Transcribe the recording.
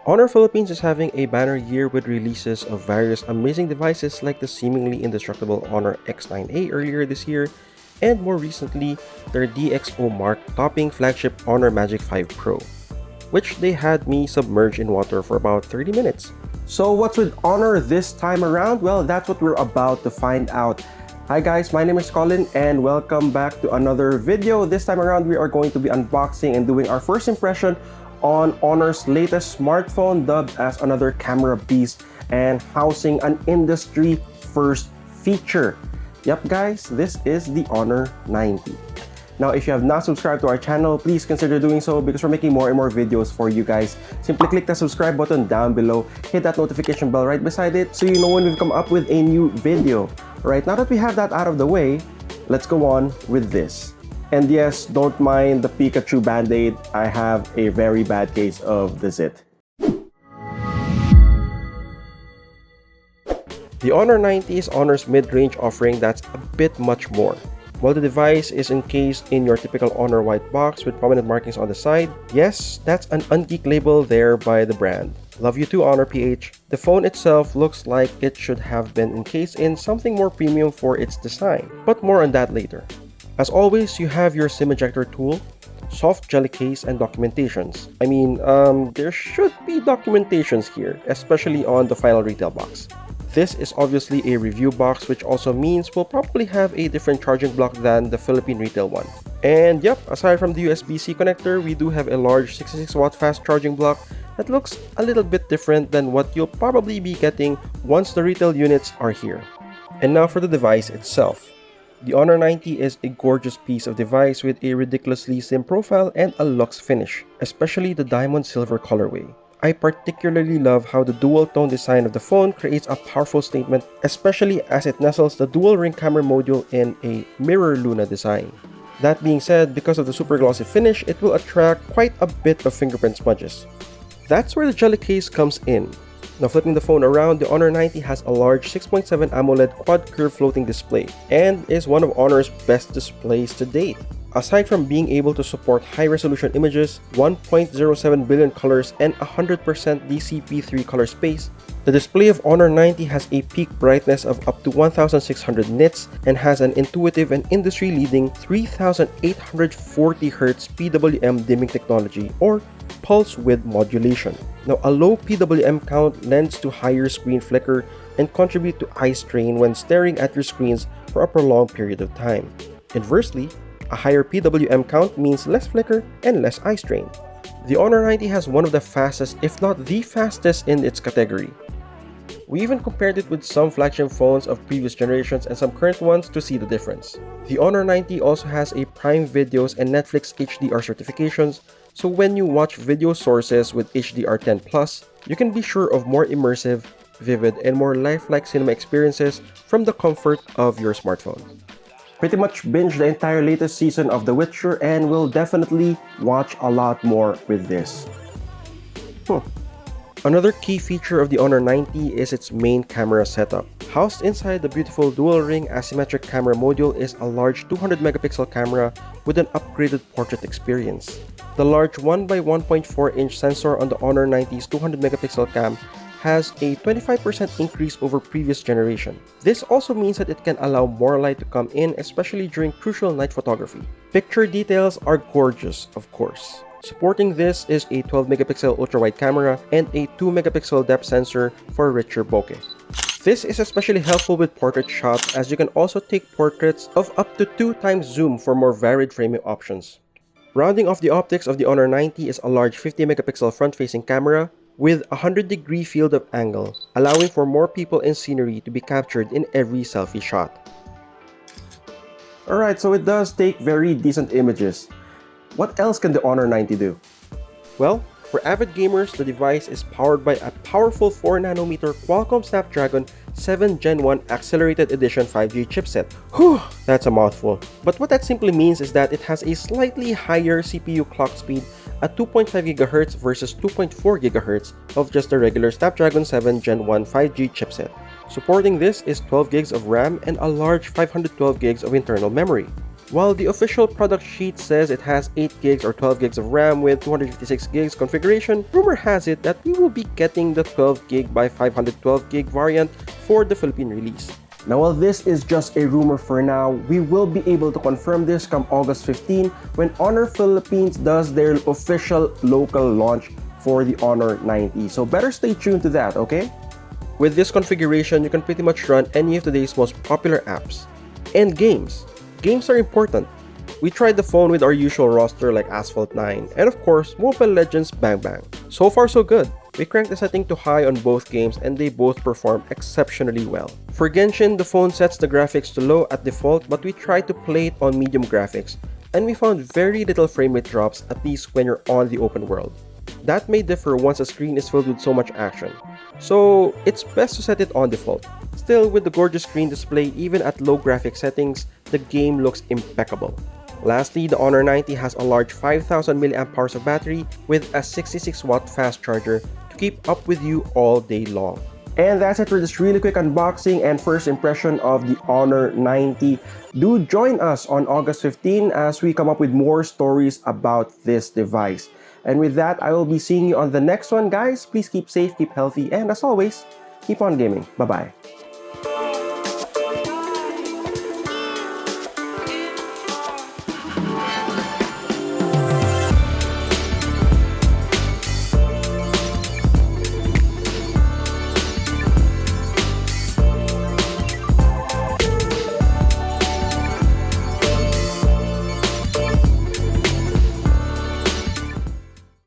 Honor Philippines is having a banner year with releases of various amazing devices like the seemingly indestructible Honor X9A earlier this year, and more recently, their DXO Mark topping flagship Honor Magic 5 Pro, which they had me submerged in water for about 30 minutes. So what's with Honor this time around? Well, that's what we're about to find out. Hi guys, my name is Colin and welcome back to another video. This time around, we are going to be unboxing and doing our first impression on Honor's latest smartphone, dubbed as another camera beast and housing an industry first feature. Yep guys, this is the Honor 90. Now, if you have not subscribed to our channel, please consider doing so because we're making more and more videos for you guys. Simply click the subscribe button down below, hit that notification bell right beside it so you know when we've come up with a new video. Alright, now that we have that out of the way, let's go on with this. And yes, don't mind the Pikachu band-aid, I have a very bad case of the zit. The Honor 90 is Honor's mid-range offering that's a bit much more. While the device is encased in your typical Honor white box with prominent markings on the side, yes, that's an ungeek label there by the brand. Love you too, Honor PH. The phone itself looks like it should have been encased in something more premium for its design, but more on that later. As always, you have your SIM ejector tool, soft jelly case, and documentations. There should be documentations here, especially on the final retail box. This is obviously a review box, which also means we'll probably have a different charging block than the Philippine retail one. And yep, aside from the USB-C connector, we do have a large 66-watt fast charging block that looks a little bit different than what you'll probably be getting once the retail units are here. And now for the device itself. The Honor 90 is a gorgeous piece of device with a ridiculously slim profile and a luxe finish, especially the diamond silver colorway. I particularly love how the dual-tone design of the phone creates a powerful statement, especially as it nestles the dual-ring camera module in a mirror Luna design. That being said, because of the super glossy finish, it will attract quite a bit of fingerprint smudges. That's where the jelly case comes in. Now flipping the phone around, the Honor 90 has a large 6.7 AMOLED quad-curve floating display and is one of Honor's best displays to date. Aside from being able to support high-resolution images, 1.07 billion colors, and 100% DCP3 color space, the display of Honor 90 has a peak brightness of up to 1600 nits and has an intuitive and industry-leading 3840Hz PWM dimming technology or pulse width modulation. Now, a low PWM count lends to higher screen flicker and contribute to eye strain when staring at your screens for a prolonged period of time. Inversely, a higher PWM count means less flicker and less eye strain. The Honor 90 has one of the fastest, if not the fastest in its category. We even compared it with some flagship phones of previous generations and some current ones to see the difference. The Honor 90 also has a Prime Videos and Netflix HDR certifications, so when you watch video sources with HDR10+, you can be sure of more immersive, vivid, and more lifelike cinema experiences from the comfort of your smartphone. Pretty much binged the entire latest season of The Witcher and will definitely watch a lot more with this. Another key feature of the Honor 90 is its main camera setup. Housed inside the beautiful dual-ring asymmetric camera module is a large 200 megapixel camera with an upgraded portrait experience. The large 1x1.4-inch sensor on the Honor 90's 200 megapixel cam has a 25% increase over previous generation. This also means that it can allow more light to come in, especially during crucial night photography. Picture details are gorgeous, of course. Supporting this is a 12 megapixel ultra-wide camera and a 2 megapixel depth sensor for richer bokeh. This is especially helpful with portrait shots as you can also take portraits of up to 2x zoom for more varied framing options. Rounding off the optics of the Honor 90 is a large 50 megapixel front-facing camera with a 100-degree field of angle, allowing for more people and scenery to be captured in every selfie shot. Alright, so it does take very decent images. What else can the Honor 90 do? Well, for avid gamers, the device is powered by a powerful 4nm Qualcomm Snapdragon 7 Gen 1 Accelerated Edition 5G chipset. Whew, that's a mouthful. But what that simply means is that it has a slightly higher CPU clock speed at 2.5 GHz versus 2.4 GHz of just the regular Snapdragon 7 Gen 1 5G chipset. Supporting this is 12 GB of RAM and a large 512 GB of internal memory. While the official product sheet says it has 8 gigs or 12 gigs of RAM with 256 gigs configuration, rumor has it that we will be getting the 12 gig by 512 gig variant for the Philippine release. Now, while this is just a rumor for now, we will be able to confirm this come August 15 when Honor Philippines does their official local launch for the Honor 90. So better stay tuned to that, okay? With this configuration, you can pretty much run any of today's most popular apps. And games. Games are important. We tried the phone with our usual roster like Asphalt 9, and of course, Mobile Legends Bang Bang. So far so good. We cranked the setting to high on both games and they both perform exceptionally well. For Genshin, the phone sets the graphics to low at default, but we tried to play it on medium graphics, and we found very little frame rate drops, at least when you're on the open world. That may differ once a screen is filled with so much action, so it's best to set it on default. Still, with the gorgeous screen display even at low graphic settings, the game looks impeccable. Lastly, the Honor 90 has a large 5000 mAh of battery with a 66-watt fast charger to keep up with you all day long. And that's it for this really quick unboxing and first impression of the Honor 90. Do join us on August 15 as we come up with more stories about this device. And with that, I will be seeing you on the next one, guys. Please keep safe, keep healthy, and as always, keep on gaming. Bye-bye.